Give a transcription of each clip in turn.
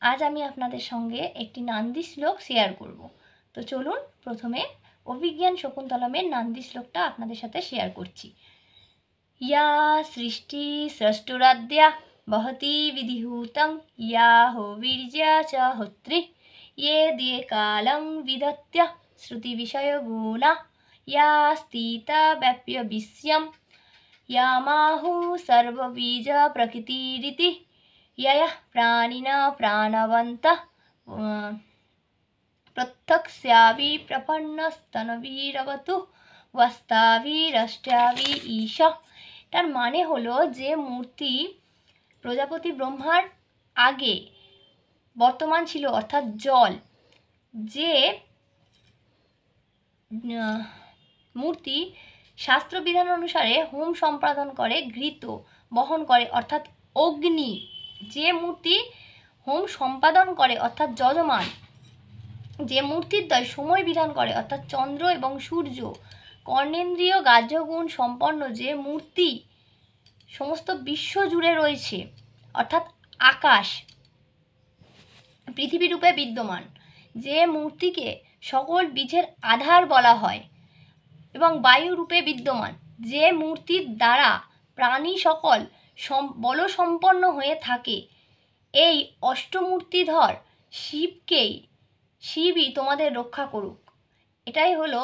আজ আমি আপনাদের সঙ্গে একটি নান্দি শ্লোক শেয়ার করব। তো চলুন প্রথমে অভিজ্ঞান শকুন্তলমের নান্দি শ্লোকটা আপনাদের সাথে শেয়ার করছি। ইয়া সৃষ্টি স্রষ্টুরাদ্যা বহতি বিধিভূতং ইয়া হো বীর্যা চ হোত্রি ইয়ে দিয়ে কালং বিদত্য শ্রুতি বিষয় গুণা ইয়া স্থিতা ব্যাপ্য বিশ্বম ইয়ামাহু সর্ববীজ প্রকৃতিরিতি ययः प्राणिना प्राणवन्तः प्रत्यक्ष्यावि प्रपन्नस्तनभिरवतु वस्ताभिरष्ट्याभि ईश। তার মানে হলো যে মূর্তি প্রজাপতি ব্রহ্মার আগে বর্তমান ছিল, অর্থাৎ জল। যে মূর্তি শাস্ত্রবিধান অনুসারে হোম সম্পাদন করে, ঘৃত বহন করে অর্থাৎ অগ্নি। যে মূর্তি হোম সম্পাদন করে অর্থাৎ যজমান, যে মূর্তির দ্বয় সময় বিধান করে অর্থাৎ চন্দ্র এবং সূর্য, কর্ণেন্দ্রিয় গ্রাহ্যগুণ সম্পন্ন যে মূর্তি সমস্ত বিশ্ব জুড়ে রয়েছে অর্থাৎ আকাশ পৃথিবীরূপে বিদ্যমান, যে মূর্তিকে সকল বীজের আধার বলা হয় এবং বায়ুরূপে বিদ্যমান, যে মূর্তির দ্বারা প্রাণী সকল বলসম্পন্ন হয়ে থাকে, এই অষ্টমূর্তিধর শিবই তোমাদের রক্ষা করুক। এটাই হলো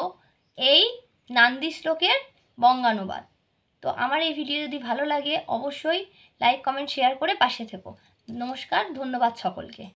এই নান্দি শ্লোকের বঙ্গানুবাদ। তো আমার এই ভিডিও যদি ভালো লাগে অবশ্যই লাইক কমেন্ট শেয়ার করে পাশে থেকো। নমস্কার, ধন্যবাদ সকলকে।